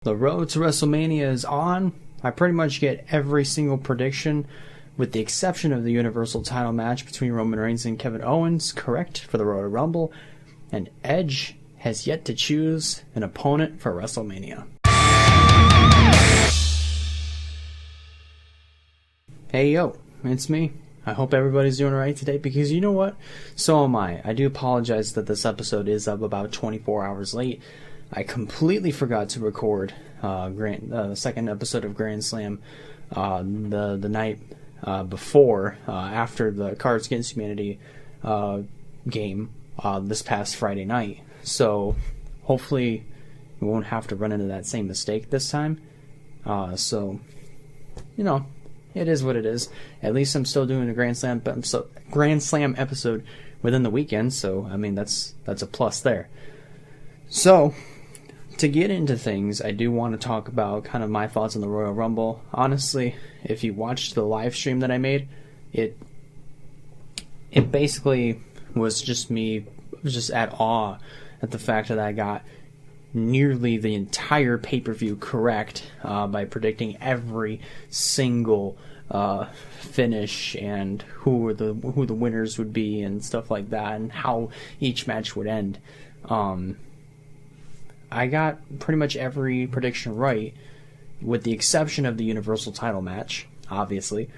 The road to WrestleMania is on. I pretty much get every single prediction, with the exception of the Universal title match between Roman Reigns and Kevin Owens, correct for the Royal Rumble, and Edge has yet to choose an opponent for WrestleMania. Hey yo, it's me. I hope everybody's doing alright today, because you know what? So am I. I do apologize that this episode is up about 24 hours late. I completely forgot to record the second episode of Grand Slam the night before, after the Cards Against Humanity game this past Friday night. So hopefully we won't have to run into that same mistake this time. So, you know, it is what it is. At least I'm still doing a Grand Slam episode within the weekend, so I mean that's a plus there. So, to get into things, I do want to talk about kind of my thoughts on the Royal Rumble. Honestly, if you watched the live stream that I made, it basically was just me just at awe at the fact that I got nearly the entire pay-per-view correct by predicting every single finish and who the winners would be and stuff like that, and how each match would end. I got pretty much every prediction right, with the exception of the Universal title match, obviously,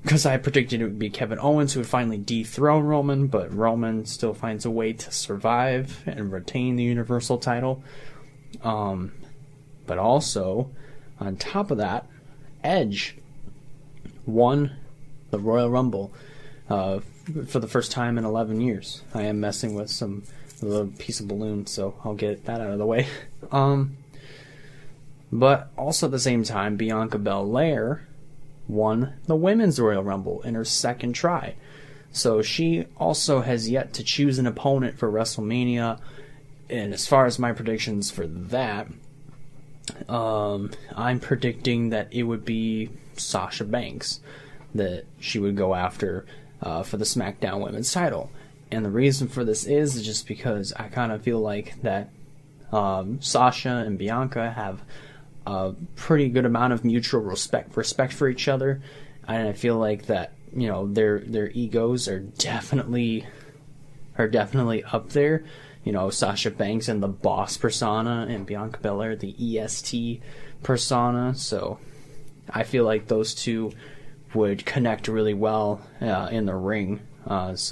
because I predicted it would be Kevin Owens who would finally dethrone Roman, but Roman still finds a way to survive and retain the Universal title. But also, on top of that, Edge won the Royal Rumble for the first time in 11 years. I am messing with a little piece of balloon, so I'll get that out of the way. But also at the same time, Bianca Belair won the Women's Royal Rumble in her second try. So she also has yet to choose an opponent for WrestleMania. And as far as my predictions for that, I'm predicting that it would be Sasha Banks that she would go after for the SmackDown Women's title. And the reason for this is just because I kind of feel like that Sasha and Bianca have a pretty good amount of mutual respect for each other, and I feel like that, you know, their egos are definitely up there. You know, Sasha Banks and the boss persona, and Bianca Belair the EST persona. So I feel like those two would connect really well in the ring. That's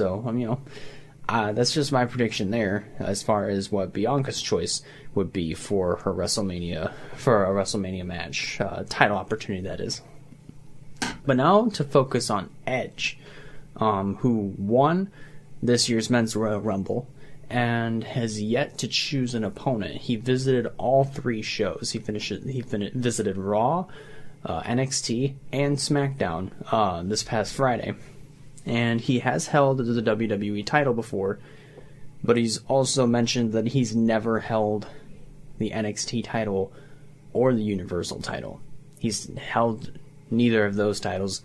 just my prediction there as far as what Bianca's choice would be for her WrestleMania match, title opportunity that is. But now to focus on Edge, who won this year's Men's Royal Rumble and has yet to choose an opponent. He visited all three shows. He visited Raw, NXT, and SmackDown this past Friday. And he has held the WWE title before, but he's also mentioned that he's never held the NXT title or the Universal title. He's held neither of those titles.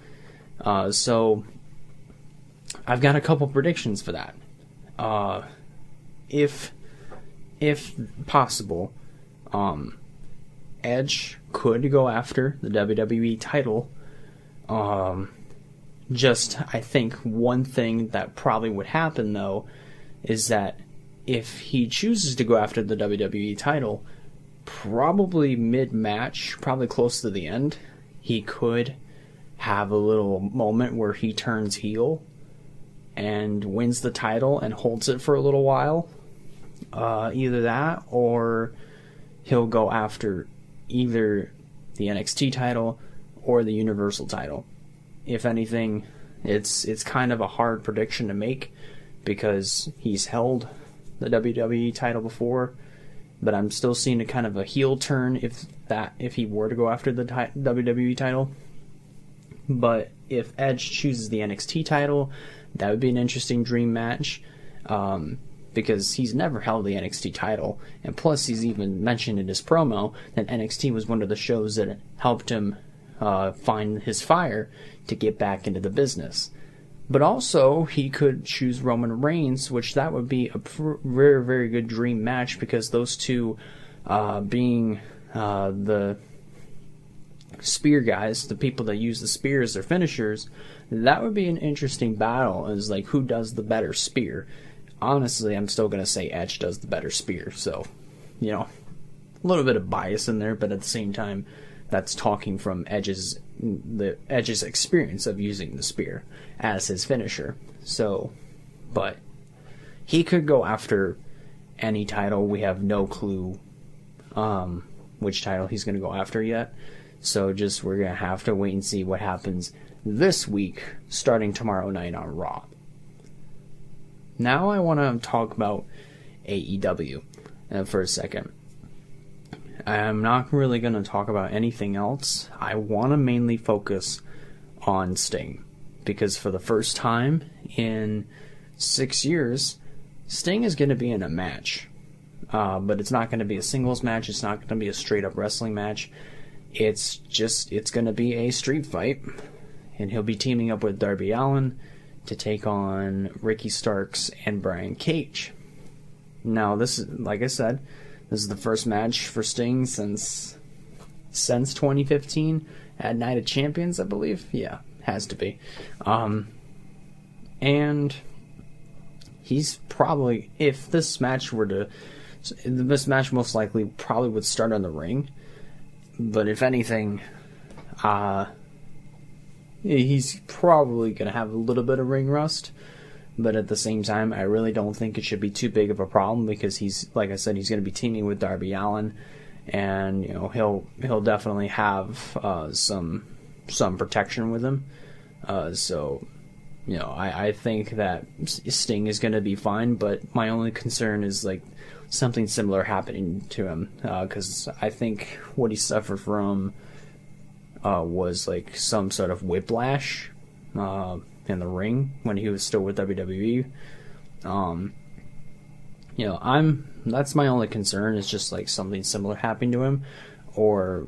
So I've got a couple predictions for that. If possible, Edge could go after the WWE title. I think one thing that probably would happen, though, is that if he chooses to go after the WWE title, probably mid-match, probably close to the end, he could have a little moment where he turns heel and wins the title and holds it for a little while. Either that, or he'll go after either the NXT title or the Universal title. If anything, it's kind of a hard prediction to make because he's held the WWE title before, but I'm still seeing a kind of a heel turn if he were to go after the WWE title. But if Edge chooses the NXT title, that would be an interesting dream match, because he's never held the NXT title, and plus he's even mentioned in his promo that NXT was one of the shows that helped him find his fire to get back into the business. But also, he could choose Roman Reigns, which that would be a very, very good dream match, because those two being the spear guys, the people that use the spear as their finishers, that would be an interesting battle. Is like, who does the better spear? Honestly, I'm still gonna say Edge does the better spear. So, a little bit of bias in there, but at the same time, that's talking from Edge's experience of using the spear as his finisher. So, but he could go after any title. We have no clue which title he's going to go after yet. So we're going to have to wait and see what happens this week, starting tomorrow night on Raw. Now I want to talk about AEW for a second. I'm not really going to talk about anything else. I want to mainly focus on Sting, because for the first time in 6 years, Sting is going to be in a match. But it's not going to be a singles match. It's not going to be a straight up wrestling match. It's going to be a street fight. And he'll be teaming up with Darby Allin to take on Ricky Starks and Brian Cage. Now, this is, like I said, this is the first match for Sting since 2015 at Night of Champions, I believe. Yeah, has to be. And he's probably, if this match most likely probably would start on the ring. But if anything, he's probably going to have a little bit of ring rust. But at the same time, I really don't think it should be too big of a problem, because he's, like I said, he's going to be teaming with Darby Allin, and he'll definitely have some protection with him. So I think that Sting is going to be fine, but my only concern is like something similar happening to him, because I think what he suffered from was like some sort of whiplash in the ring when he was still with WWE. That's my only concern, is just like something similar happening to him, or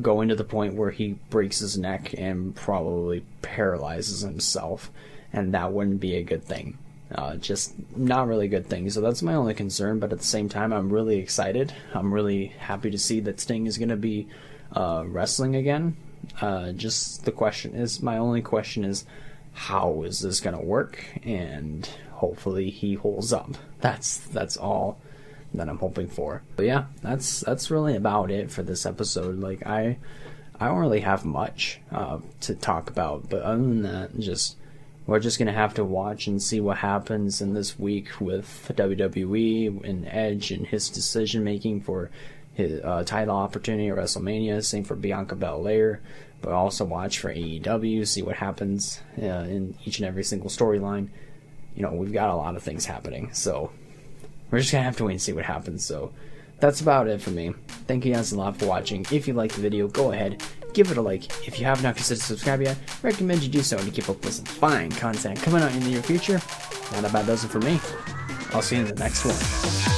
going to the point where he breaks his neck and probably paralyzes himself, and that wouldn't be a good thing. Just not really a good thing. So that's my only concern, but at the same time, I'm really excited. I'm really happy to see that Sting is going to be wrestling again. My only question is, how is this going to work? And hopefully he holds up. That's all that I'm hoping for. But yeah, that's really about it for this episode. Like, I don't really have much to talk about, but other than that, we're just gonna have to watch and see what happens in this week with WWE and Edge and his decision making for his title opportunity at WrestleMania. Same for Bianca Belair. But also watch for AEW, see what happens in each and every single storyline. We've got a lot of things happening, so we're just gonna have to wait and see what happens. So that's about it for me. Thank you guys a lot for watching. If you liked the video, go ahead, give it a like. If you have not considered subscribing yet, I recommend you do so to keep up with some fine content coming out in the near future. That about does it for me. I'll see you in the next one.